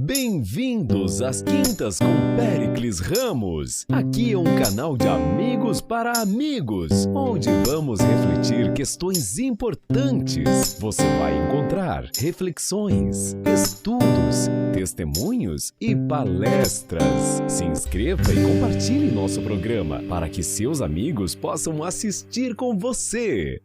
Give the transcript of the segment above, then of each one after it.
Bem-vindos às Quintas com Péricles Ramos. Aqui é um canal de amigos para amigos, onde vamos refletir questões importantes. Você vai encontrar reflexões, estudos, testemunhos e palestras. Se inscreva e compartilhe nosso programa para que seus amigos possam assistir com você.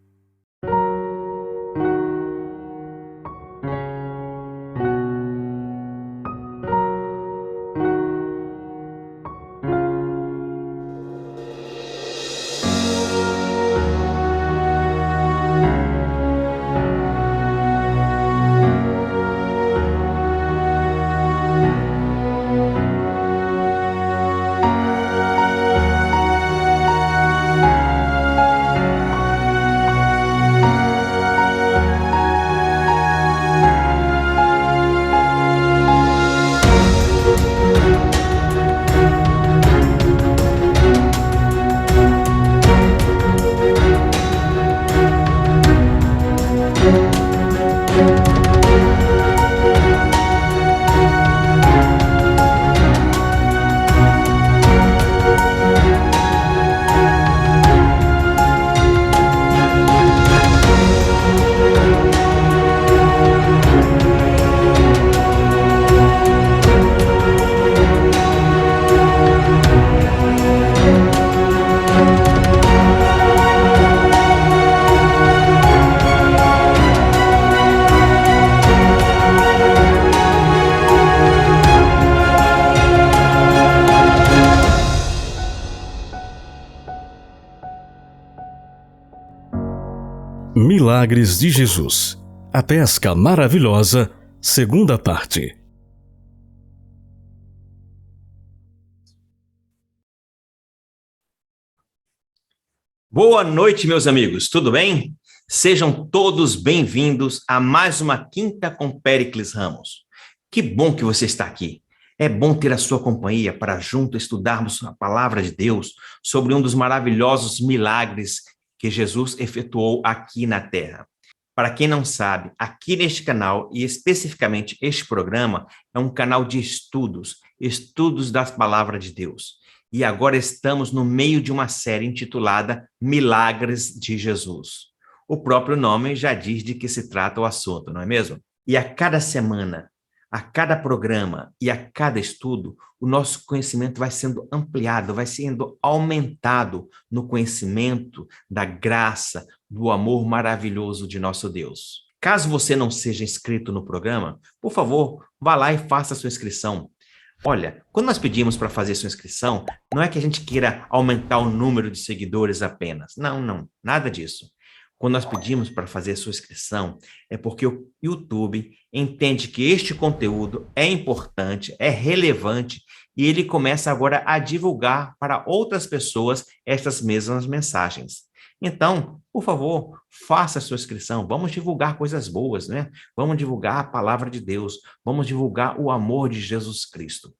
Milagres de Jesus. A pesca maravilhosa, segunda parte. Boa noite, meus amigos, tudo bem? Sejam todos bem-vindos a mais uma Quinta com Péricles Ramos. Que bom que você está aqui. É bom ter a sua companhia para juntos estudarmos a palavra de Deus sobre um dos maravilhosos milagres que Jesus efetuou aqui na Terra. Para quem não sabe, aqui neste canal, e especificamente este programa, é um canal de estudos da palavra de Deus. E agora estamos no meio de uma série intitulada Milagres de Jesus. O próprio nome já diz de que se trata o assunto, não é mesmo? E a cada semana, a cada programa e a cada estudo, o nosso conhecimento vai sendo ampliado, vai sendo aumentado no conhecimento da graça, do amor maravilhoso de nosso Deus. Caso você não seja inscrito no programa, por favor, vá lá e faça a sua inscrição. Olha, quando nós pedimos para fazer sua inscrição, não é que a gente queira aumentar o número de seguidores apenas. Não, nada disso. Quando nós pedimos para fazer a sua inscrição, é porque o YouTube entende que este conteúdo é importante, é relevante, e ele começa agora a divulgar para outras pessoas estas mesmas mensagens. Então, por favor, faça a sua inscrição. Vamos divulgar coisas boas, né? Vamos divulgar a palavra de Deus. Vamos divulgar o amor de Jesus Cristo.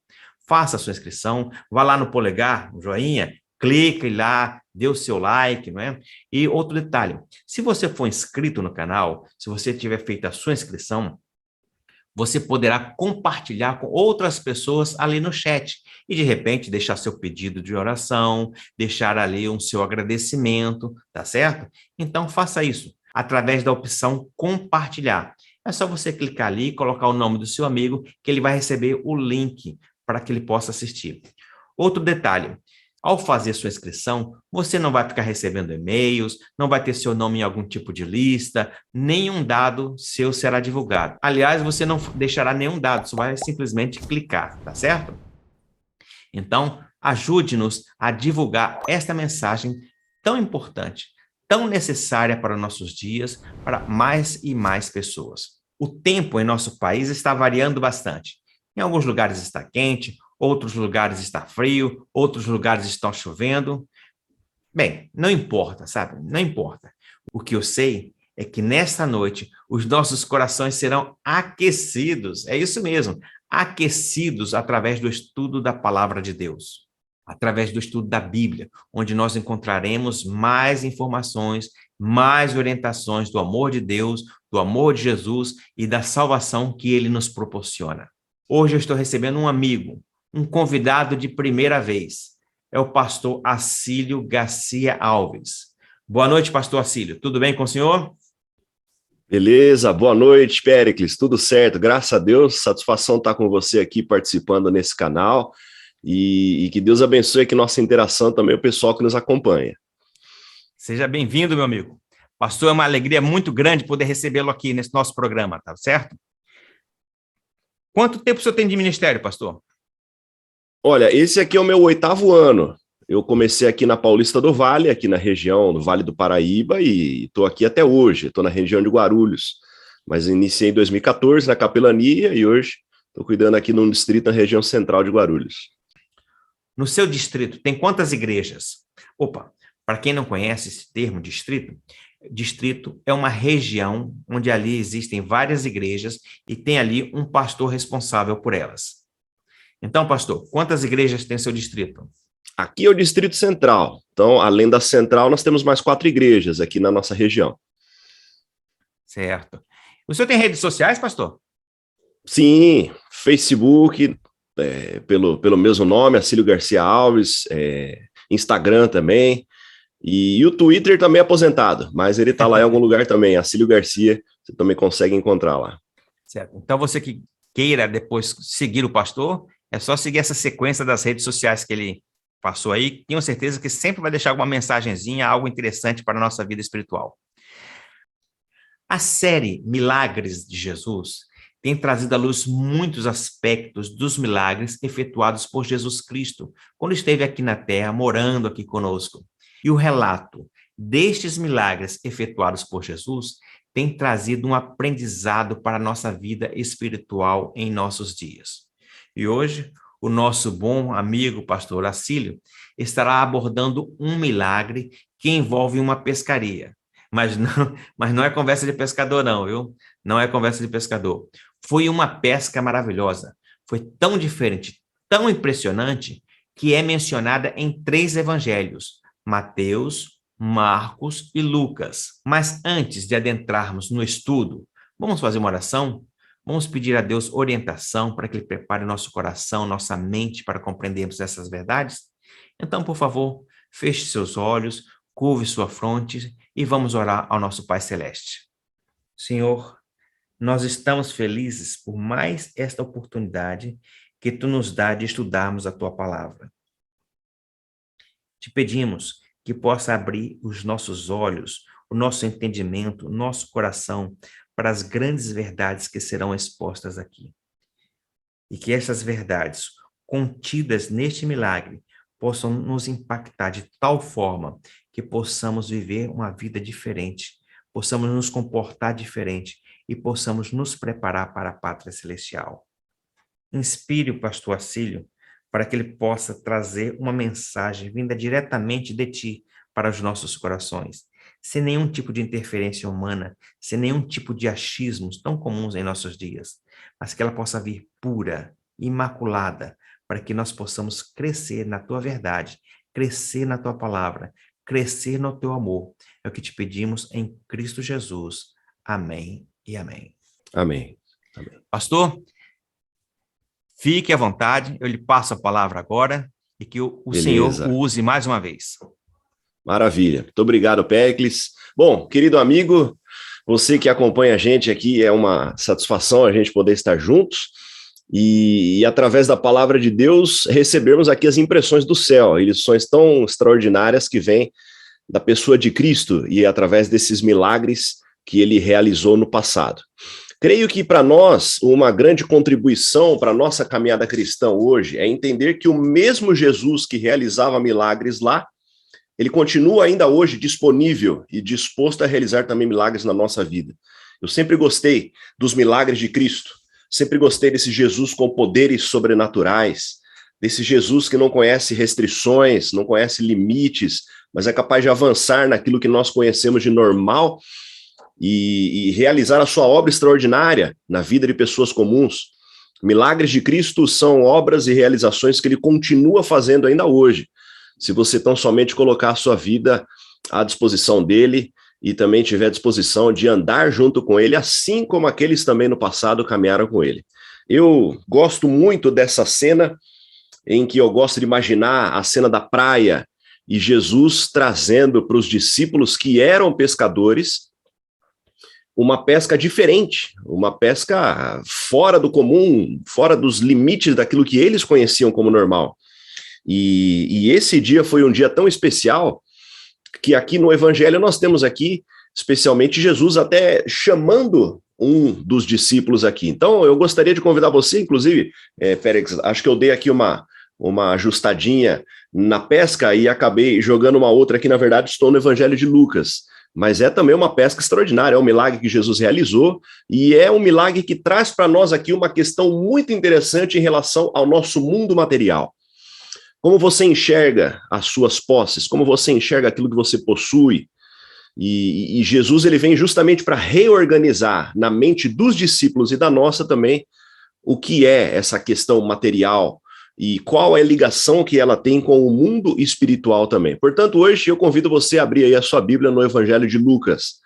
Faça a sua inscrição. Vá lá no polegar, no joinha, clique lá, dê o seu like, não é? E outro detalhe, se você for inscrito no canal, se você tiver feito a sua inscrição, você poderá compartilhar com outras pessoas ali no chat e, de repente, deixar seu pedido de oração, deixar ali um seu agradecimento, tá certo? Então, faça isso através da opção compartilhar. É só você clicar ali e colocar o nome do seu amigo que ele vai receber o link para que ele possa assistir. Outro detalhe, ao fazer sua inscrição, você não vai ficar recebendo e-mails, não vai ter seu nome em algum tipo de lista, nenhum dado seu será divulgado. Aliás, você não deixará nenhum dado, só vai simplesmente clicar, tá certo? Então, ajude-nos a divulgar esta mensagem tão importante, tão necessária para nossos dias, para mais e mais pessoas. O tempo em nosso país está variando bastante. Em alguns lugares está quente, outros lugares está frio, outros lugares estão chovendo. Bem, não importa, sabe? Não importa. O que eu sei é que nesta noite os nossos corações serão aquecidos. É isso mesmo, aquecidos através do estudo da palavra de Deus, através do estudo da Bíblia, onde nós encontraremos mais informações, mais orientações do amor de Deus, do amor de Jesus e da salvação que ele nos proporciona. Hoje eu estou recebendo um amigo, um convidado de primeira vez. É o pastor Acílio Garcia Alves. Boa noite, pastor Acílio. Tudo bem com o senhor? Beleza, boa noite, Péricles, tudo certo, graças a Deus, satisfação estar com você aqui participando nesse canal e que Deus abençoe aqui nossa interação também, o pessoal que nos acompanha. Seja bem-vindo, meu amigo. Pastor, é uma alegria muito grande poder recebê-lo aqui nesse nosso programa, tá certo? Quanto tempo o senhor tem de ministério, pastor? Olha, esse aqui é o meu 8º ano. Eu comecei aqui na Paulista do Vale, aqui na região do Vale do Paraíba, e estou aqui até hoje. Estou na região de Guarulhos, mas iniciei em 2014 na capelania e hoje estou cuidando aqui num distrito na região central de Guarulhos. No seu distrito, tem quantas igrejas? Opa, para quem não conhece esse termo, distrito é uma região onde ali existem várias igrejas e tem ali um pastor responsável por elas. Então, pastor, quantas igrejas tem seu distrito? Aqui é o Distrito Central. Então, além da Central, nós temos mais 4 igrejas aqui na nossa região. Certo. O senhor tem redes sociais, pastor? Sim, Facebook, pelo mesmo nome, Acílio Garcia Alves, Instagram também, e o Twitter também é aposentado, mas ele está lá em algum lugar também, Acílio Garcia, você também consegue encontrar lá. Certo. Então, você que queira depois seguir o pastor, é só seguir essa sequência das redes sociais que ele passou aí, tenho certeza que sempre vai deixar alguma mensagenzinha, algo interessante para a nossa vida espiritual. A série Milagres de Jesus tem trazido à luz muitos aspectos dos milagres efetuados por Jesus Cristo, quando esteve aqui na Terra, morando aqui conosco. E o relato destes milagres efetuados por Jesus tem trazido um aprendizado para a nossa vida espiritual em nossos dias. E hoje, o nosso bom amigo pastor Acílio estará abordando um milagre que envolve uma pescaria. Mas não é conversa de pescador não, viu? Não é conversa de pescador. Foi uma pesca maravilhosa. Foi tão diferente, tão impressionante, que é mencionada em 3 evangelhos: Mateus, Marcos e Lucas. Mas antes de adentrarmos no estudo, vamos fazer uma oração? Vamos pedir a Deus orientação para que Ele prepare nosso coração, nossa mente para compreendermos essas verdades? Então, por favor, feche seus olhos, curve sua fronte e vamos orar ao nosso Pai Celeste. Senhor, nós estamos felizes por mais esta oportunidade que Tu nos dá de estudarmos a Tua palavra. Te pedimos que possa abrir os nossos olhos, o nosso entendimento, o nosso coração para as grandes verdades que serão expostas aqui. E que essas verdades contidas neste milagre possam nos impactar de tal forma que possamos viver uma vida diferente, possamos nos comportar diferente e possamos nos preparar para a pátria celestial. Inspire o pastor Acílio para que ele possa trazer uma mensagem vinda diretamente de ti para os nossos corações, sem nenhum tipo de interferência humana, sem nenhum tipo de achismos tão comuns em nossos dias, mas que ela possa vir pura, imaculada, para que nós possamos crescer na tua verdade, crescer na tua palavra, crescer no teu amor. É o que te pedimos em Cristo Jesus. Amém e amém. Amém. Amém. Pastor, fique à vontade, eu lhe passo a palavra agora e que o Senhor o use mais uma vez. Maravilha. Muito obrigado, Péricles. Bom, querido amigo, você que acompanha a gente aqui, é uma satisfação a gente poder estar juntos e através da palavra de Deus, recebermos aqui as impressões do céu, lições tão extraordinárias que vêm da pessoa de Cristo e através desses milagres que ele realizou no passado. Creio que para nós, uma grande contribuição para a nossa caminhada cristã hoje é entender que o mesmo Jesus que realizava milagres lá, ele continua ainda hoje disponível e disposto a realizar também milagres na nossa vida. Eu sempre gostei dos milagres de Cristo, sempre gostei desse Jesus com poderes sobrenaturais, desse Jesus que não conhece restrições, não conhece limites, mas é capaz de avançar naquilo que nós conhecemos de normal e realizar a sua obra extraordinária na vida de pessoas comuns. Milagres de Cristo são obras e realizações que ele continua fazendo ainda hoje, se você tão somente colocar a sua vida à disposição dele e também tiver disposição de andar junto com ele, assim como aqueles também no passado caminharam com ele. Eu gosto muito dessa cena em que eu gosto de imaginar a cena da praia e Jesus trazendo para os discípulos que eram pescadores uma pesca diferente, uma pesca fora do comum, fora dos limites daquilo que eles conheciam como normal. E esse dia foi um dia tão especial que aqui no Evangelho nós temos aqui, especialmente Jesus até chamando um dos discípulos aqui. Então eu gostaria de convidar você, inclusive, Pérez, acho que eu dei aqui uma ajustadinha na pesca e acabei jogando uma outra aqui, na verdade estou no Evangelho de Lucas, mas é também uma pesca extraordinária, é um milagre que Jesus realizou e é um milagre que traz para nós aqui uma questão muito interessante em relação ao nosso mundo material. Como você enxerga as suas posses, como você enxerga aquilo que você possui, e Jesus ele vem justamente para reorganizar na mente dos discípulos e da nossa também o que é essa questão material e qual é a ligação que ela tem com o mundo espiritual também. Portanto, hoje eu convido você a abrir aí a sua Bíblia no Evangelho de Lucas.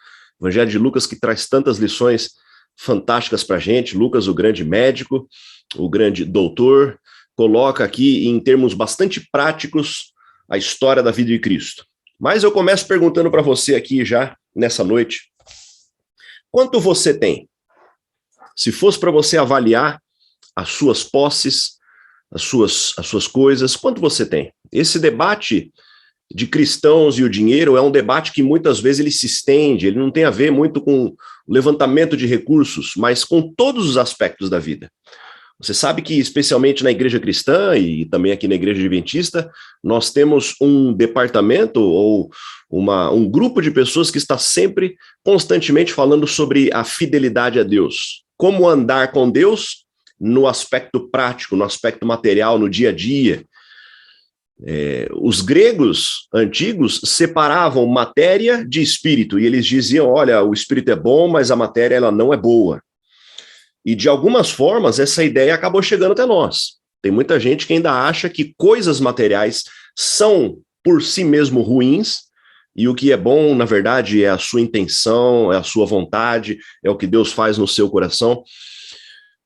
Evangelho de Lucas que traz tantas lições fantásticas para a gente. Lucas, o grande médico, o grande doutor, coloca aqui em termos bastante práticos a história da vida de Cristo. Mas eu começo perguntando para você aqui já nessa noite, quanto você tem? Se fosse para você avaliar as suas posses, as suas coisas, quanto você tem? Esse debate de cristãos e o dinheiro é um debate que muitas vezes ele se estende, ele não tem a ver muito com o levantamento de recursos, mas com todos os aspectos da vida. Você sabe que, especialmente na igreja cristã e também aqui na igreja adventista, nós temos um departamento ou um grupo de pessoas que está sempre, constantemente falando sobre a fidelidade a Deus. Como andar com Deus no aspecto prático, no aspecto material, no dia a dia. Os gregos antigos separavam matéria de espírito e eles diziam, olha, o espírito é bom, mas a matéria ela não é boa. E de algumas formas essa ideia acabou chegando até nós. Tem muita gente que ainda acha que coisas materiais são por si mesmo ruins e o que é bom, na verdade, é a sua intenção, é a sua vontade, é o que Deus faz no seu coração.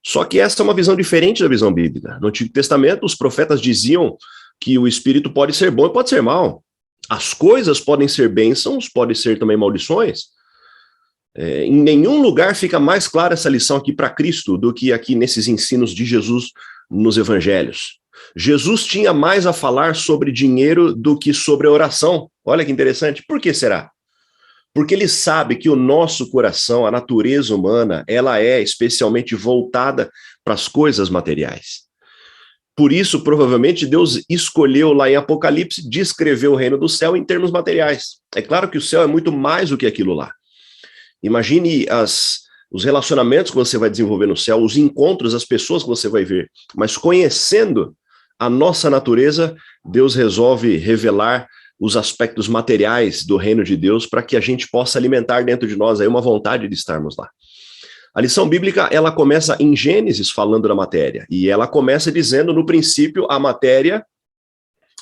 Só que essa é uma visão diferente da visão bíblica. No Antigo Testamento, os profetas diziam que o espírito pode ser bom e pode ser mal. As coisas podem ser bênçãos, podem ser também maldições. Em nenhum lugar fica mais clara essa lição aqui para Cristo do que aqui nesses ensinos de Jesus nos evangelhos. Jesus tinha mais a falar sobre dinheiro do que sobre a oração. Olha que interessante. Por que será? Porque ele sabe que o nosso coração, a natureza humana, ela é especialmente voltada para as coisas materiais. Por isso, provavelmente, Deus escolheu lá em Apocalipse descrever o reino do céu em termos materiais. É claro que o céu é muito mais do que aquilo lá. Imagine os relacionamentos que você vai desenvolver no céu, os encontros, as pessoas que você vai ver. Mas conhecendo a nossa natureza, Deus resolve revelar os aspectos materiais do reino de Deus para que a gente possa alimentar dentro de nós aí uma vontade de estarmos lá. A lição bíblica, ela começa em Gênesis falando da matéria. E ela começa dizendo, no princípio, a matéria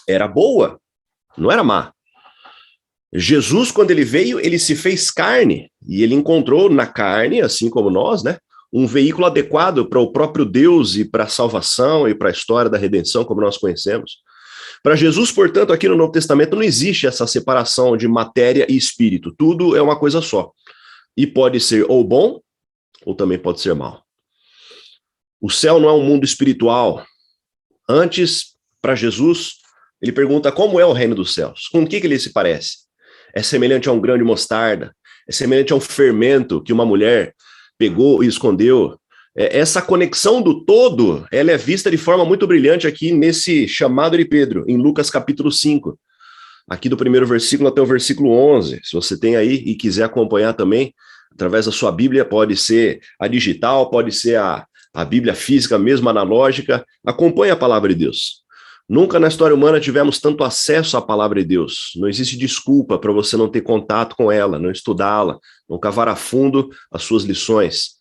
era boa, não era má. Jesus, quando ele veio, ele se fez carne, e ele encontrou na carne, assim como nós, né, um veículo adequado para o próprio Deus e para a salvação e para a história da redenção, como nós conhecemos. Para Jesus, portanto, aqui no Novo Testamento não existe essa separação de matéria e espírito, tudo é uma coisa só. E pode ser ou bom, ou também pode ser mal. O céu não é um mundo espiritual. Antes, para Jesus, ele pergunta como é o reino dos céus, com o que ele se parece? É semelhante a um grão de mostarda, é semelhante a um fermento que uma mulher pegou e escondeu. Essa conexão do todo, ela é vista de forma muito brilhante aqui nesse chamado de Pedro, em Lucas capítulo 5. Aqui do primeiro versículo até o versículo 11. Se você tem aí e quiser acompanhar também, através da sua Bíblia, pode ser a digital, pode ser a Bíblia física mesmo, analógica. Acompanhe a palavra de Deus. Nunca na história humana tivemos tanto acesso à palavra de Deus. Não existe desculpa para você não ter contato com ela, não estudá-la, não cavar a fundo as suas lições.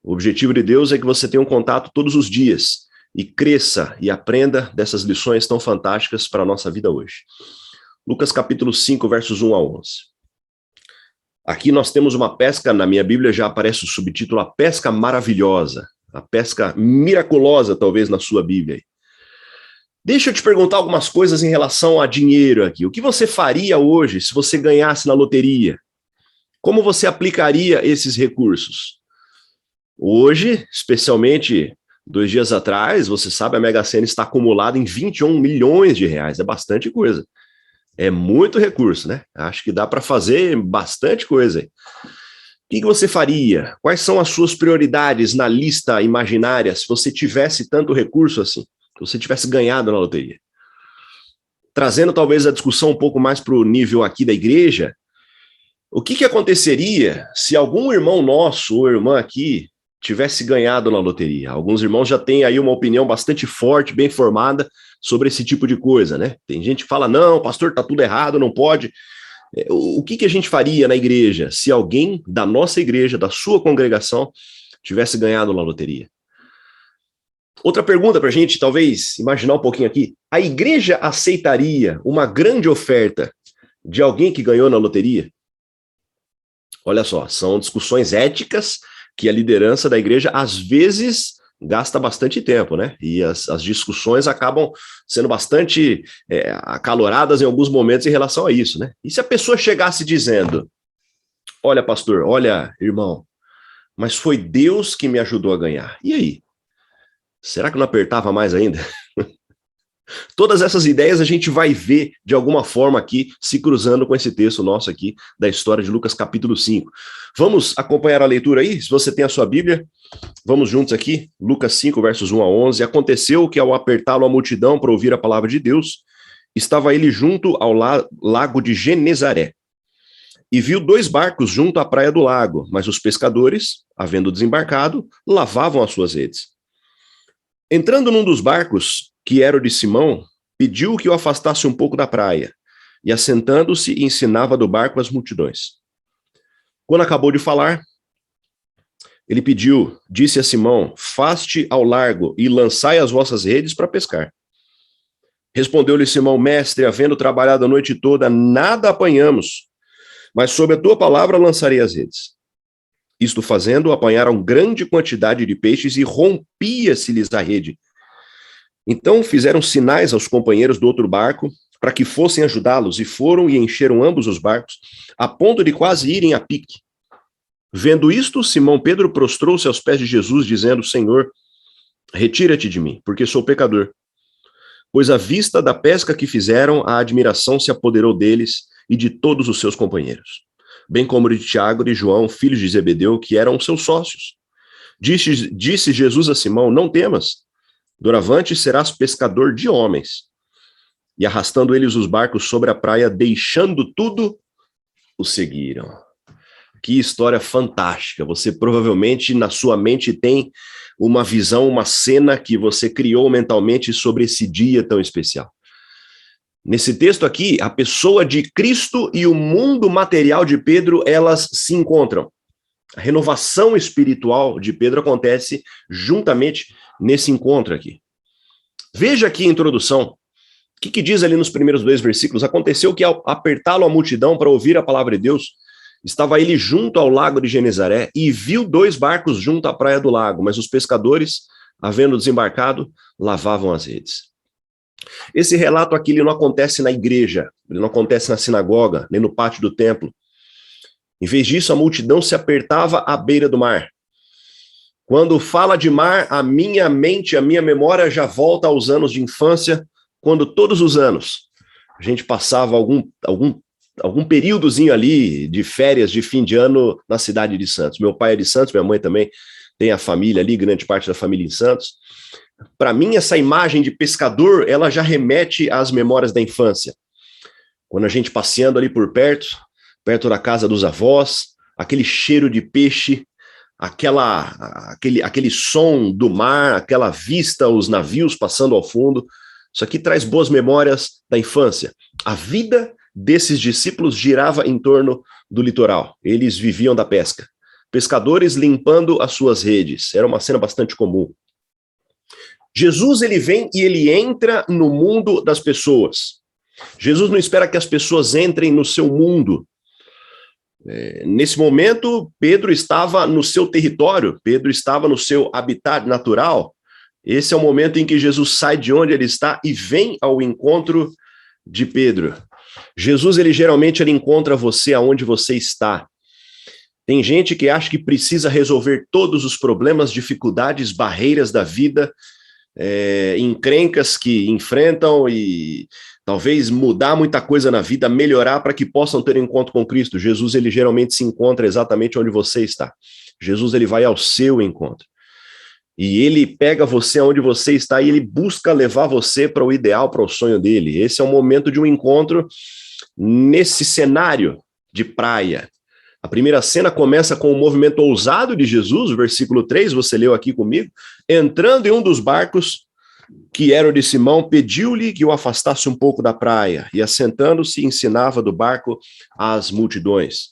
O objetivo de Deus é que você tenha um contato todos os dias e cresça e aprenda dessas lições tão fantásticas para a nossa vida hoje. Lucas capítulo 5, versos 1 a 11. Aqui nós temos uma pesca, na minha Bíblia já aparece o subtítulo A Pesca Maravilhosa. a pesca miraculosa, talvez, na sua Bíblia. Deixa eu te perguntar algumas coisas em relação a dinheiro aqui. O que você faria hoje se você ganhasse na loteria? Como você aplicaria esses recursos? Hoje, especialmente 2 dias atrás, você sabe, a Mega Sena está acumulada em 21 milhões de reais. É bastante coisa. É muito recurso, né? Acho que dá para fazer bastante coisa aí. O que você faria? Quais são as suas prioridades na lista imaginária se você tivesse tanto recurso assim? Se você tivesse ganhado na loteria? Trazendo talvez a discussão um pouco mais para o nível aqui da igreja, o que aconteceria se algum irmão nosso ou irmã aqui tivesse ganhado na loteria? Alguns irmãos já têm aí uma opinião bastante forte, bem formada sobre esse tipo de coisa, né? Tem gente que fala, não, pastor, tá tudo errado, não pode. O que a gente faria na igreja se alguém da nossa igreja, da sua congregação, tivesse ganhado na loteria? Outra pergunta para a gente, talvez, imaginar um pouquinho aqui. A igreja aceitaria uma grande oferta de alguém que ganhou na loteria? Olha só, são discussões éticas que a liderança da igreja, às vezes, gasta bastante tempo, né? E as discussões acabam sendo bastante acaloradas em alguns momentos em relação a isso, né? E se a pessoa chegasse dizendo, olha, pastor, olha, irmão, mas foi Deus que me ajudou a ganhar. E aí? Será que não apertava mais ainda? Todas essas ideias a gente vai ver de alguma forma aqui, se cruzando com esse texto nosso aqui, da história de Lucas capítulo 5. Vamos acompanhar a leitura aí? Se você tem a sua Bíblia, vamos juntos aqui. Lucas 5, versos 1 a 11. Aconteceu que ao apertá-lo a multidão para ouvir a palavra de Deus, estava ele junto ao lago de Genezaré. E viu 2 barcos junto à praia do lago, mas os pescadores, havendo desembarcado, lavavam as suas redes. Entrando num dos barcos, que era o de Simão, pediu que o afastasse um pouco da praia, e assentando-se, ensinava do barco as multidões. Quando acabou de falar, ele disse a Simão, faste ao largo e lançai as vossas redes para pescar. Respondeu-lhe Simão, mestre, havendo trabalhado a noite toda, nada apanhamos, mas sob a tua palavra lançarei as redes. Isto fazendo, apanharam grande quantidade de peixes e rompia-se-lhes a rede. Então fizeram sinais aos companheiros do outro barco para que fossem ajudá-los, e foram e encheram ambos os barcos, a ponto de quase irem a pique. Vendo isto, Simão Pedro prostrou-se aos pés de Jesus, dizendo, Senhor, retira-te de mim, porque sou pecador. Pois à vista da pesca que fizeram, a admiração se apoderou deles e de todos os seus companheiros, bem como de Tiago e de João, filhos de Zebedeu, que eram seus sócios. Disse Jesus a Simão, não temas, doravante serás pescador de homens. E arrastando eles os barcos sobre a praia, deixando tudo, o seguiram. Que história fantástica. Você provavelmente na sua mente tem uma visão, uma cena que você criou mentalmente sobre esse dia tão especial. Nesse texto aqui, a pessoa de Cristo e o mundo material de Pedro, elas se encontram. A renovação espiritual de Pedro acontece juntamente nesse encontro aqui. Veja aqui a introdução. O que diz ali nos primeiros 2 versículos? Aconteceu que ao apertá-lo a multidão para ouvir a palavra de Deus, estava ele junto ao lago de Genezaré e viu 2 barcos junto à praia do lago, mas os pescadores, havendo desembarcado, lavavam as redes. Esse relato aqui ele não acontece na igreja, ele não acontece na sinagoga, nem no pátio do templo. Em vez disso, a multidão se apertava à beira do mar. Quando fala de mar, a minha mente, a minha memória já volta aos anos de infância, quando todos os anos a gente passava algum períodozinho ali de férias de fim de ano na cidade de Santos. Meu pai é de Santos, minha mãe também tem a família ali, grande parte da família em Santos. Para mim, essa imagem de pescador, ela já remete às memórias da infância. Quando a gente passeando ali por perto da casa dos avós, aquele cheiro de peixe, aquele som do mar, aquela vista, os navios passando ao fundo. Isso aqui traz boas memórias da infância. A vida desses discípulos girava em torno do litoral. Eles viviam da pesca. Pescadores limpando as suas redes. Era uma cena bastante comum. Jesus, ele vem e ele entra no mundo das pessoas. Jesus não espera que as pessoas entrem no seu mundo. Nesse momento, Pedro estava no seu território, Pedro estava no seu habitat natural. Esse é o momento em que Jesus sai de onde ele está e vem ao encontro de Pedro. Jesus, ele geralmente encontra você aonde você está. Tem gente que acha que precisa resolver todos os problemas, dificuldades, barreiras da vida, encrencas que enfrentam e talvez mudar muita coisa na vida, melhorar para que possam ter um encontro com Cristo. Jesus, ele geralmente se encontra exatamente onde você está. Jesus, ele vai ao seu encontro. E ele pega você onde você está e ele busca levar você para o ideal, para o sonho dele. Esse é o momento de um encontro nesse cenário de praia. A primeira cena começa com o movimento ousado de Jesus, o versículo 3, você leu aqui comigo, entrando em um dos barcos, que era o de Simão, pediu-lhe que o afastasse um pouco da praia, e assentando-se, ensinava do barco às multidões.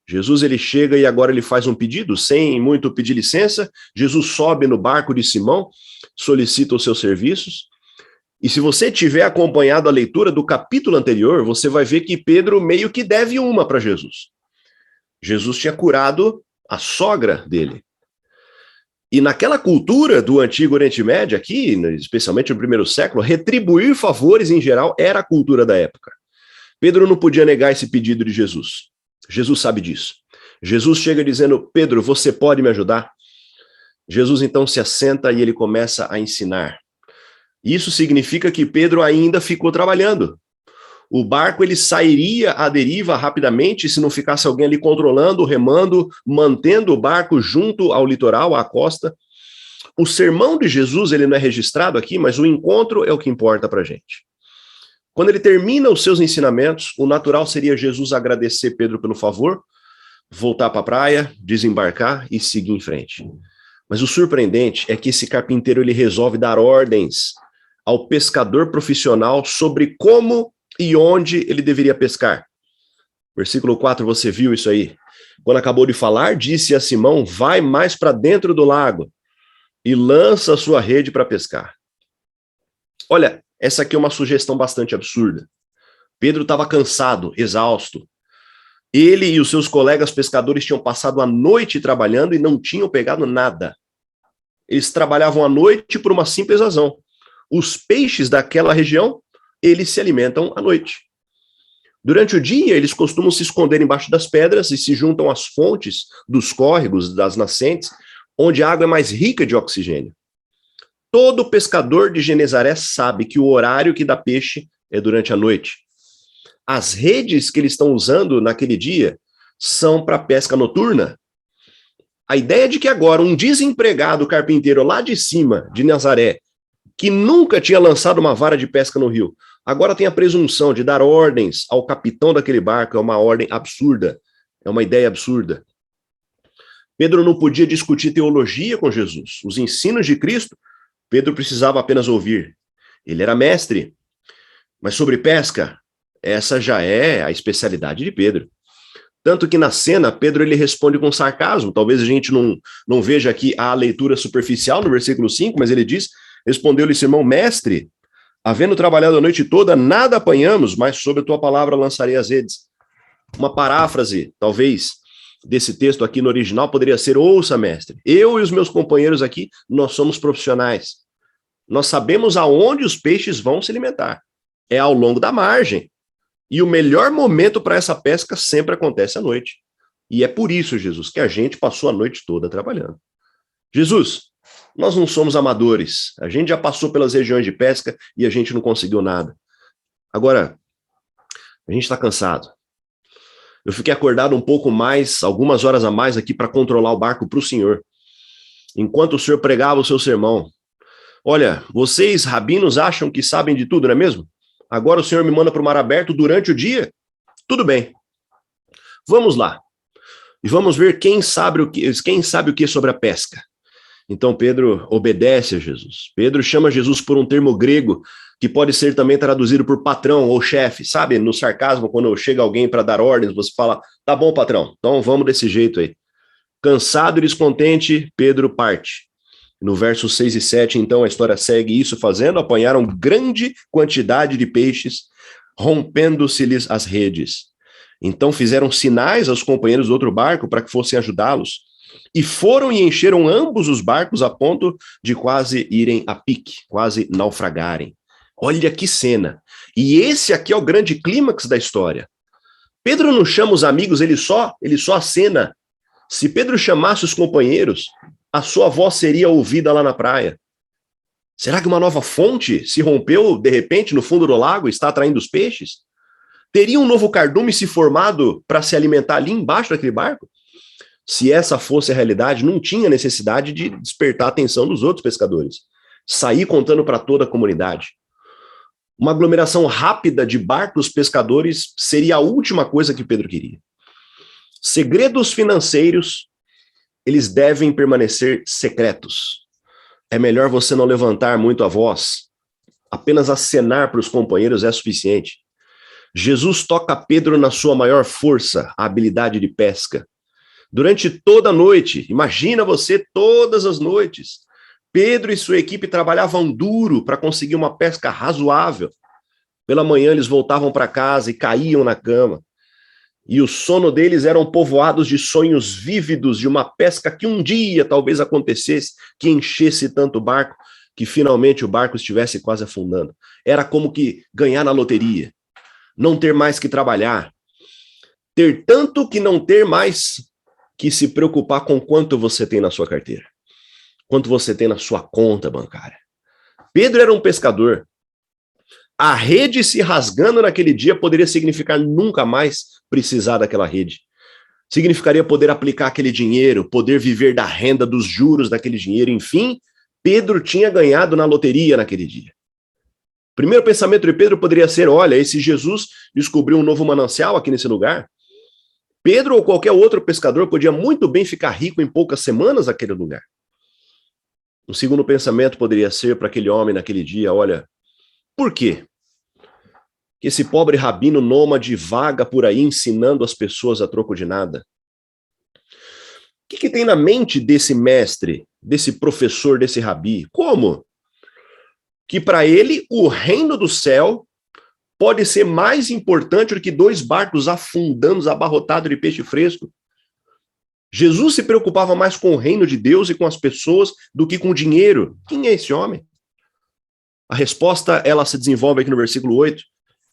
Jesus, ele chega e agora ele faz um pedido, sem muito pedir licença. Jesus sobe no barco de Simão, solicita os seus serviços, e se você tiver acompanhado a leitura do capítulo anterior, você vai ver que Pedro meio que deve uma para Jesus. Jesus tinha curado a sogra dele. E naquela cultura do Antigo Oriente Médio, aqui, especialmente no primeiro século, retribuir favores em geral era a cultura da época. Pedro não podia negar esse pedido de Jesus. Jesus sabe disso. Jesus chega dizendo: Pedro, você pode me ajudar? Jesus então se assenta e ele começa a ensinar. Isso significa que Pedro ainda ficou trabalhando. O barco ele sairia à deriva rapidamente se não ficasse alguém ali controlando, remando, mantendo o barco junto ao litoral, à costa. O sermão de Jesus ele não é registrado aqui, mas o encontro é o que importa para a gente. Quando ele termina os seus ensinamentos, o natural seria Jesus agradecer Pedro pelo favor, voltar para a praia, desembarcar e seguir em frente. Mas o surpreendente é que esse carpinteiro ele resolve dar ordens ao pescador profissional sobre como e onde ele deveria pescar. Versículo 4, você viu isso aí? Quando acabou de falar, disse a Simão: vai mais para dentro do lago e lança a sua rede para pescar. Olha, essa aqui é uma sugestão bastante absurda. Pedro estava cansado, exausto. Ele e os seus colegas pescadores tinham passado a noite trabalhando e não tinham pegado nada. Eles trabalhavam à noite por uma simples razão. Os peixes daquela região, eles se alimentam à noite. Durante o dia, eles costumam se esconder embaixo das pedras e se juntam às fontes dos córregos, das nascentes, onde a água é mais rica de oxigênio. Todo pescador de Genezaré sabe que o horário que dá peixe é durante a noite. As redes que eles estão usando naquele dia são para pesca noturna. A ideia de que agora um desempregado carpinteiro lá de cima, de Nazaré, que nunca tinha lançado uma vara de pesca no rio, agora tem a presunção de dar ordens ao capitão daquele barco, é uma ordem absurda, é uma ideia absurda. Pedro não podia discutir teologia com Jesus. Os ensinos de Cristo, Pedro precisava apenas ouvir. Ele era mestre. Mas sobre pesca, essa já é a especialidade de Pedro. Tanto que na cena, Pedro ele responde com sarcasmo. Talvez a gente não veja aqui a leitura superficial no versículo 5, mas ele diz: respondeu-lhe Simão: mestre, havendo trabalhado a noite toda, nada apanhamos, mas sobre a tua palavra lançarei as redes. Uma paráfrase, talvez, desse texto aqui no original poderia ser: ouça, mestre, eu e os meus companheiros aqui, nós somos profissionais. Nós sabemos aonde os peixes vão se alimentar. É ao longo da margem. E o melhor momento para essa pesca sempre acontece à noite. E é por isso, Jesus, que a gente passou a noite toda trabalhando. Jesus, nós não somos amadores. A gente já passou pelas regiões de pesca e a gente não conseguiu nada. Agora, a gente está cansado. Eu fiquei acordado um pouco mais, algumas horas a mais aqui para controlar o barco para o senhor. Enquanto o senhor pregava o seu sermão. Olha, vocês, rabinos, acham que sabem de tudo, não é mesmo? Agora o senhor me manda para o mar aberto durante o dia? Tudo bem. Vamos lá. E vamos ver quem sabe o que sobre a pesca. Então Pedro obedece a Jesus. Pedro chama Jesus por um termo grego que pode ser também traduzido por patrão ou chefe. Sabe, no sarcasmo, quando chega alguém para dar ordens, você fala: tá bom, patrão, então vamos desse jeito aí. Cansado e descontente, Pedro parte. No verso 6 e 7, então, a história segue: isso fazendo, apanharam grande quantidade de peixes, rompendo-se-lhes as redes. Então fizeram sinais aos companheiros do outro barco para que fossem ajudá-los. E foram e encheram ambos os barcos a ponto de quase irem a pique, quase naufragarem. Olha que cena. E esse aqui é o grande clímax da história. Pedro não chama os amigos, ele só acena. Se Pedro chamasse os companheiros, a sua voz seria ouvida lá na praia. Será que uma nova fonte se rompeu, de repente, no fundo do lago e está atraindo os peixes? Teria um novo cardume se formado para se alimentar ali embaixo daquele barco? Se essa fosse a realidade, não tinha necessidade de despertar a atenção dos outros pescadores. Sair contando para toda a comunidade. Uma aglomeração rápida de barcos pescadores seria a última coisa que Pedro queria. Segredos financeiros, eles devem permanecer secretos. É melhor você não levantar muito a voz. Apenas acenar para os companheiros é suficiente. Jesus toca Pedro na sua maior força, a habilidade de pesca. Durante toda a noite, imagina você todas as noites, Pedro e sua equipe trabalhavam duro para conseguir uma pesca razoável. Pela manhã eles voltavam para casa e caíam na cama. E o sono deles eram povoados de sonhos vívidos de uma pesca que um dia talvez acontecesse, que enchesse tanto o barco, que finalmente o barco estivesse quase afundando. Era como que ganhar na loteria. Não ter mais que trabalhar. Ter tanto que não ter mais que se preocupar com quanto você tem na sua carteira. Quanto você tem na sua conta bancária. Pedro era um pescador. A rede se rasgando naquele dia poderia significar nunca mais precisar daquela rede. Significaria poder aplicar aquele dinheiro, poder viver da renda dos juros daquele dinheiro. Enfim, Pedro tinha ganhado na loteria naquele dia. O primeiro pensamento de Pedro poderia ser, olha, esse Jesus descobriu um novo manancial aqui nesse lugar. Pedro ou qualquer outro pescador podia muito bem ficar rico em poucas semanas naquele lugar. Um segundo pensamento poderia ser para aquele homem naquele dia, olha, por quê? Que esse pobre rabino nômade vaga por aí ensinando as pessoas a troco de nada? O que tem na mente desse mestre, desse professor, desse rabi? Como? Que para ele o reino do céu pode ser mais importante do que 2 barcos afundando, abarrotados de peixe fresco. Jesus se preocupava mais com o reino de Deus e com as pessoas do que com o dinheiro. Quem é esse homem? A resposta, ela se desenvolve aqui no versículo 8.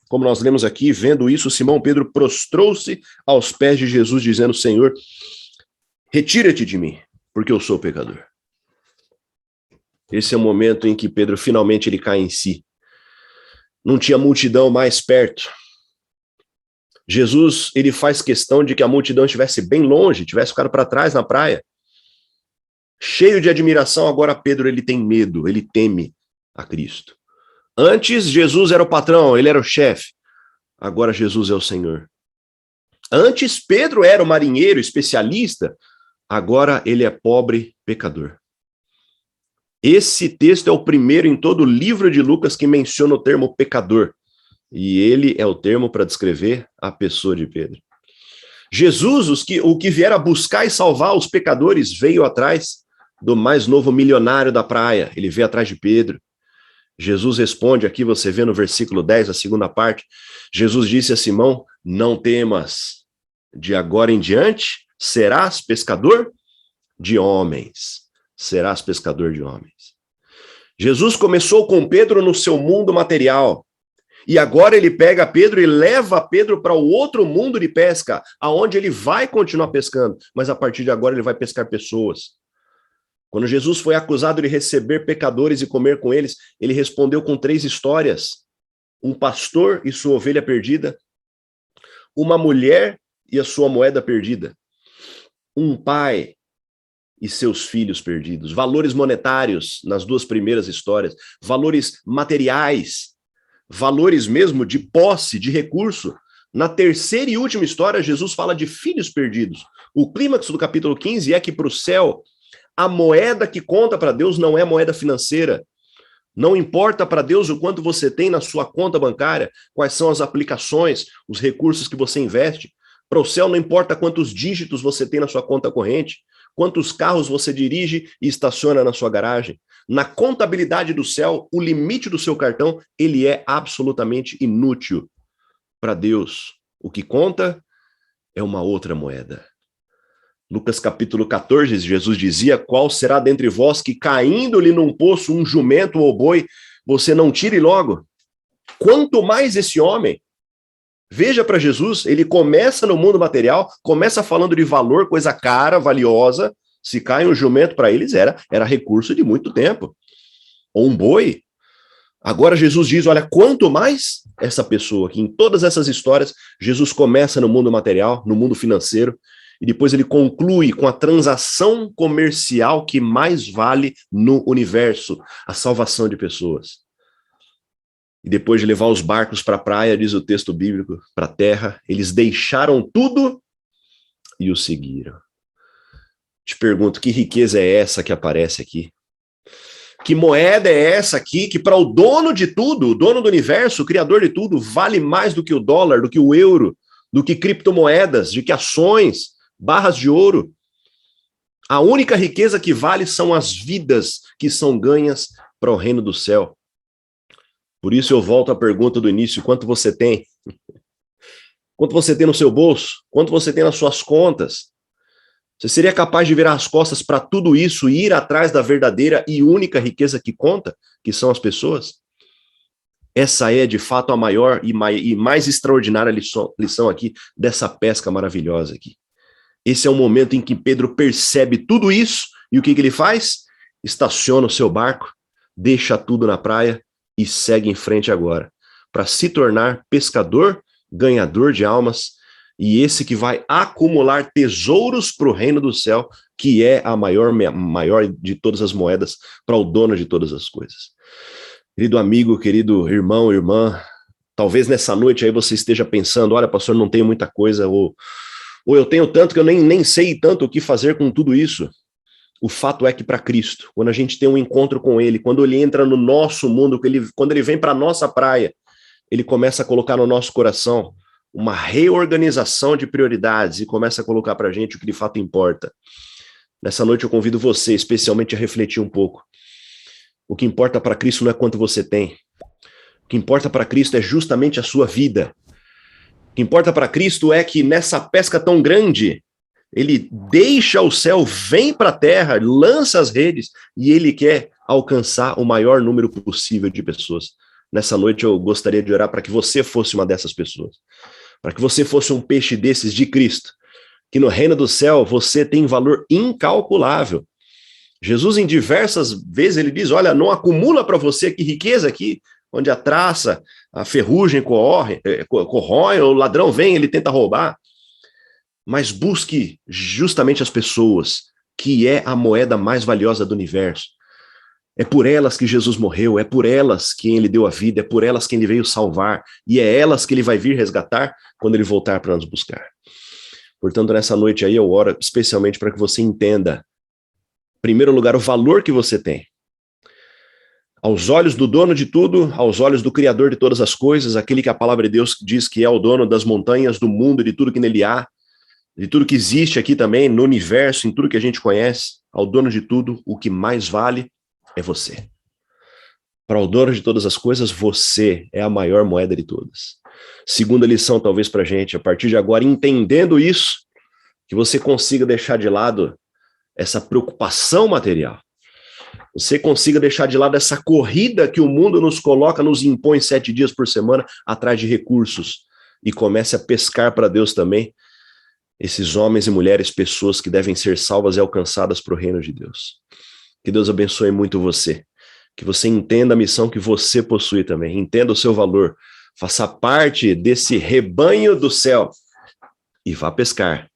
Como nós lemos aqui, vendo isso, Simão Pedro prostrou-se aos pés de Jesus, dizendo, Senhor, retira-te de mim, porque eu sou pecador. Esse é o momento em que Pedro finalmente ele cai em si. Não tinha multidão mais perto. Jesus, ele faz questão de que a multidão estivesse bem longe, tivesse ficado para trás na praia. Cheio de admiração, agora Pedro, ele tem medo, ele teme a Cristo. Antes, Jesus era o patrão, ele era o chefe. Agora, Jesus é o Senhor. Antes, Pedro era o marinheiro, especialista. Agora, ele é pobre pecador. Esse texto é o primeiro em todo o livro de Lucas que menciona o termo pecador. E ele é o termo para descrever a pessoa de Pedro. Jesus, o que viera buscar e salvar os pecadores, veio atrás do mais novo milionário da praia. Ele veio atrás de Pedro. Jesus responde, aqui você vê no versículo 10, a segunda parte, Jesus disse a Simão, não temas, de agora em diante serás pescador de homens. Serás pescador de homens. Jesus começou com Pedro no seu mundo material, e agora ele pega Pedro e leva Pedro para o outro mundo de pesca, aonde ele vai continuar pescando, mas a partir de agora ele vai pescar pessoas. Quando Jesus foi acusado de receber pecadores e comer com eles, ele respondeu com 3 histórias. Um pastor e sua ovelha perdida, uma mulher e a sua moeda perdida, um pai e seus filhos perdidos. Valores monetários nas 2 primeiras histórias, valores materiais, valores mesmo de posse, de recurso. Na terceira e última história, Jesus fala de filhos perdidos. O clímax do capítulo 15 é que para o céu, a moeda que conta para Deus não é moeda financeira. Não importa para Deus o quanto você tem na sua conta bancária, quais são as aplicações, os recursos que você investe. Para o céu não importa quantos dígitos você tem na sua conta corrente, quantos carros você dirige e estaciona na sua garagem. Na contabilidade do céu, o limite do seu cartão, ele é absolutamente inútil para Deus. O que conta é uma outra moeda. Lucas capítulo 14, Jesus dizia: qual será dentre vós que caindo-lhe num poço um jumento ou boi, você não tire logo? Quanto mais esse homem. Veja para Jesus, ele começa no mundo material, começa falando de valor, coisa cara, valiosa. Se cai um jumento para eles era recurso de muito tempo. Ou um boi. Agora Jesus diz, olha, quanto mais essa pessoa, que em todas essas histórias, Jesus começa no mundo material, no mundo financeiro, e depois ele conclui com a transação comercial que mais vale no universo, a salvação de pessoas. E depois de levar os barcos para a praia, diz o texto bíblico, para a terra, eles deixaram tudo e o seguiram. Te pergunto, que riqueza é essa que aparece aqui? Que moeda é essa aqui que para o dono de tudo, o dono do universo, o criador de tudo, vale mais do que o dólar, do que o euro, do que criptomoedas, de que ações, barras de ouro? A única riqueza que vale são as vidas que são ganhas para o reino do céu. Por isso eu volto à pergunta do início, quanto você tem? Quanto você tem no seu bolso? Quanto você tem nas suas contas? Você seria capaz de virar as costas para tudo isso e ir atrás da verdadeira e única riqueza que conta, que são as pessoas? Essa é, de fato, a maior e mais extraordinária lição aqui dessa pesca maravilhosa aqui. Esse é o momento em que Pedro percebe tudo isso e o que ele faz? Estaciona o seu barco, deixa tudo na praia e segue em frente agora, para se tornar pescador, ganhador de almas, e esse que vai acumular tesouros para o reino do céu, que é a maior de todas as moedas, para o dono de todas as coisas. Querido amigo, querido irmão, irmã, talvez nessa noite aí você esteja pensando, olha, pastor, não tenho muita coisa, ou eu tenho tanto que eu nem sei tanto o que fazer com tudo isso. O fato é que para Cristo, quando a gente tem um encontro com Ele, quando Ele entra no nosso mundo, quando Ele vem para a nossa praia, Ele começa a colocar no nosso coração uma reorganização de prioridades e começa a colocar para a gente o que de fato importa. Nessa noite eu convido você especialmente a refletir um pouco. O que importa para Cristo não é quanto você tem. O que importa para Cristo é justamente a sua vida. O que importa para Cristo é que nessa pesca tão grande, Ele deixa o céu, vem para a terra, lança as redes e Ele quer alcançar o maior número possível de pessoas. Nessa noite eu gostaria de orar para que você fosse uma dessas pessoas. Para que você fosse um peixe desses de Cristo. Que no reino do céu você tem valor incalculável. Jesus em diversas vezes ele diz, olha, não acumula para você que riqueza aqui, onde a traça, a ferrugem corrói, o ladrão vem, ele tenta roubar. Mas busque justamente as pessoas, que é a moeda mais valiosa do universo. É por elas que Jesus morreu, é por elas que Ele deu a vida, é por elas que Ele veio salvar, e é elas que Ele vai vir resgatar quando Ele voltar para nos buscar. Portanto, nessa noite aí eu oro especialmente para que você entenda, em primeiro lugar, o valor que você tem. Aos olhos do dono de tudo, aos olhos do Criador de todas as coisas, aquele que a palavra de Deus diz que é o dono das montanhas, do mundo, de tudo que nele há, de tudo que existe aqui também, no universo, em tudo que a gente conhece, ao dono de tudo, o que mais vale é você. Para o dono de todas as coisas, você é a maior moeda de todas. Segunda lição, talvez, para a gente, a partir de agora, entendendo isso, que você consiga deixar de lado essa preocupação material. Você consiga deixar de lado essa corrida que o mundo nos coloca, nos impõe 7 dias por semana, atrás de recursos, e comece a pescar para Deus também, esses homens e mulheres, pessoas que devem ser salvas e alcançadas para o reino de Deus. Que Deus abençoe muito você. Que você entenda a missão que você possui também. Entenda o seu valor. Faça parte desse rebanho do céu. E vá pescar.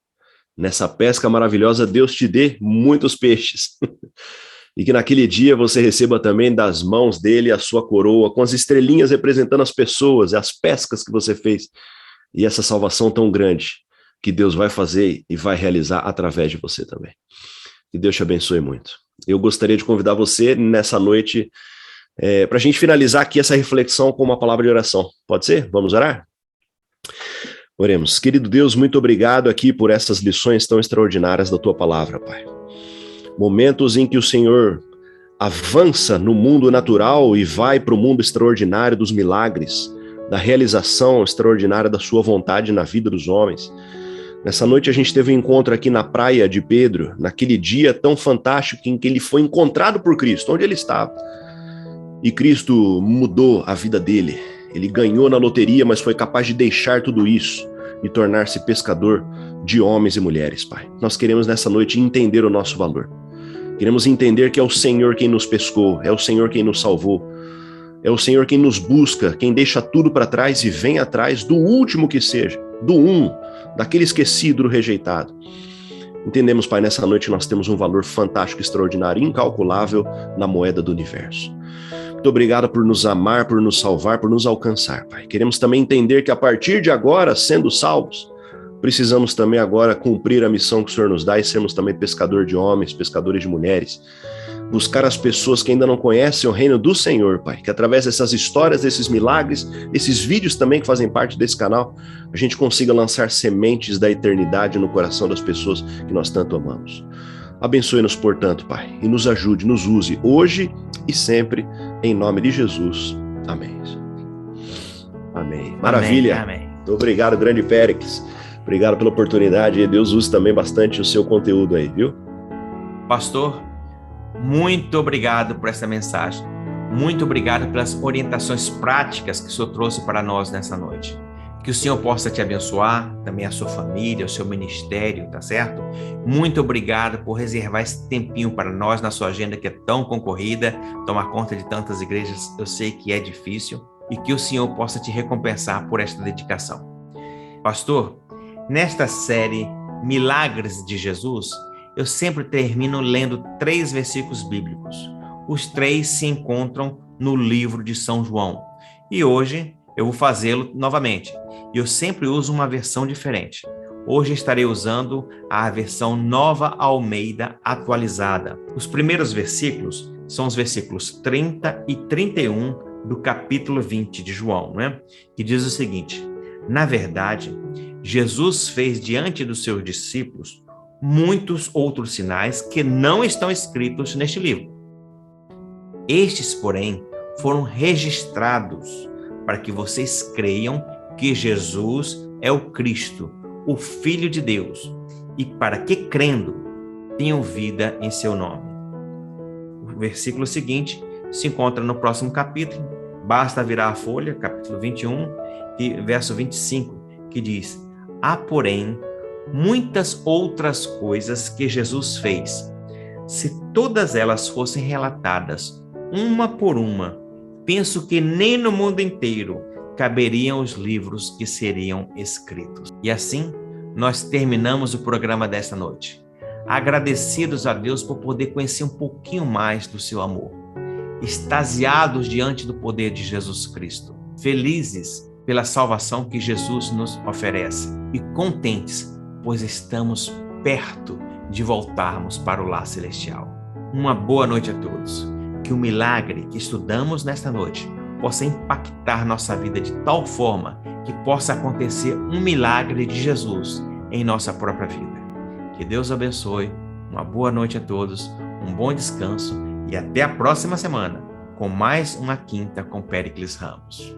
Nessa pesca maravilhosa, Deus te dê muitos peixes. E que naquele dia você receba também das mãos dele a sua coroa, com as estrelinhas representando as pessoas, as pescas que você fez. E essa salvação tão grande que Deus vai fazer e vai realizar através de você também. Que Deus te abençoe muito. Eu gostaria de convidar você nessa noite para a gente finalizar aqui essa reflexão com uma palavra de oração. Pode ser? Vamos orar? Oremos. Querido Deus, muito obrigado aqui por essas lições tão extraordinárias da tua palavra, Pai. Momentos em que o Senhor avança no mundo natural e vai para o mundo extraordinário dos milagres, da realização extraordinária da sua vontade na vida dos homens. Nessa noite a gente teve um encontro aqui na praia de Pedro, naquele dia tão fantástico em que ele foi encontrado por Cristo, onde ele estava. E Cristo mudou a vida dele. Ele ganhou na loteria, mas foi capaz de deixar tudo isso e tornar-se pescador de homens e mulheres, Pai. Nós queremos nessa noite entender o nosso valor. Queremos entender que é o Senhor quem nos pescou, é o Senhor quem nos salvou, é o Senhor quem nos busca, quem deixa tudo para trás e vem atrás do último que seja, daquele esquecido, do rejeitado. Entendemos, Pai, nessa noite nós temos um valor fantástico, extraordinário, incalculável na moeda do universo. Muito obrigado por nos amar, por nos salvar, por nos alcançar, Pai. Queremos também entender que a partir de agora, sendo salvos, precisamos também agora cumprir a missão que o Senhor nos dá e sermos também pescador de homens, pescadores de mulheres. Buscar as pessoas que ainda não conhecem o reino do Senhor, Pai. Que através dessas histórias, desses milagres, desses vídeos também que fazem parte desse canal, a gente consiga lançar sementes da eternidade no coração das pessoas que nós tanto amamos. Abençoe-nos, portanto, Pai, e nos ajude, nos use hoje e sempre, em nome de Jesus. Amém. Amém. Maravilha. Amém. Muito obrigado, grande Péricles. Obrigado pela oportunidade. Deus use também bastante o seu conteúdo aí, viu? Pastor, muito obrigado por essa mensagem. Muito obrigado pelas orientações práticas que o Senhor trouxe para nós nessa noite. Que o Senhor possa te abençoar, também a sua família, o seu ministério, tá certo? Muito obrigado por reservar esse tempinho para nós na sua agenda que é tão concorrida, tomar conta de tantas igrejas, eu sei que é difícil, e que o Senhor possa te recompensar por esta dedicação. Pastor, nesta série Milagres de Jesus, eu sempre termino lendo 3 versículos bíblicos. Os 3 se encontram no livro de São João. E hoje eu vou fazê-lo novamente. E eu sempre uso uma versão diferente. Hoje estarei usando a versão Nova Almeida atualizada. Os primeiros versículos são os versículos 30 e 31 do capítulo 20 de João, né? Que diz o seguinte: na verdade, Jesus fez diante dos seus discípulos muitos outros sinais que não estão escritos neste livro. Estes, porém, foram registrados para que vocês creiam que Jesus é o Cristo, o Filho de Deus, e para que, crendo, tenham vida em seu nome. O versículo seguinte se encontra no próximo capítulo, basta virar a folha, capítulo 21, verso 25, que diz: há, porém, muitas outras coisas que Jesus fez. Se todas elas fossem relatadas, uma por uma, penso que nem no mundo inteiro caberiam os livros que seriam escritos. E assim, nós terminamos o programa desta noite. Agradecidos a Deus por poder conhecer um pouquinho mais do seu amor. Extasiados diante do poder de Jesus Cristo. Felizes pela salvação que Jesus nos oferece. E contentes, pois estamos perto de voltarmos para o lar celestial. Uma boa noite a todos. Que o milagre que estudamos nesta noite possa impactar nossa vida de tal forma que possa acontecer um milagre de Jesus em nossa própria vida. Que Deus abençoe, uma boa noite a todos, um bom descanso e até a próxima semana com mais uma Quinta com Péricles Ramos.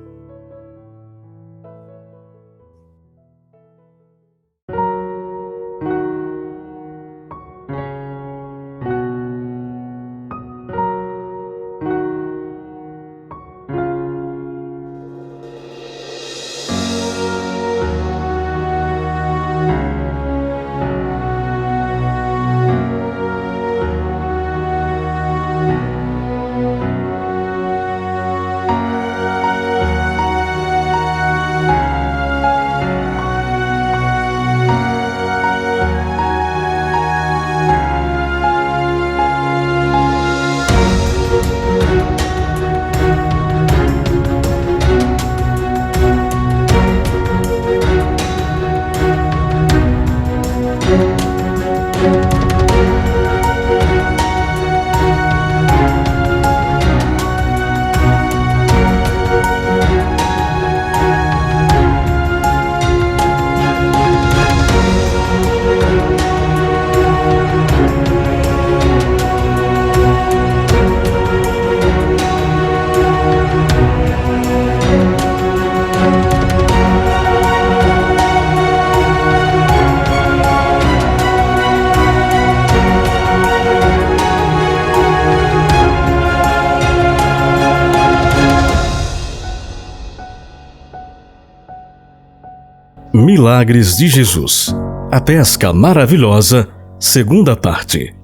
Milagres de Jesus. A pesca maravilhosa, segunda parte.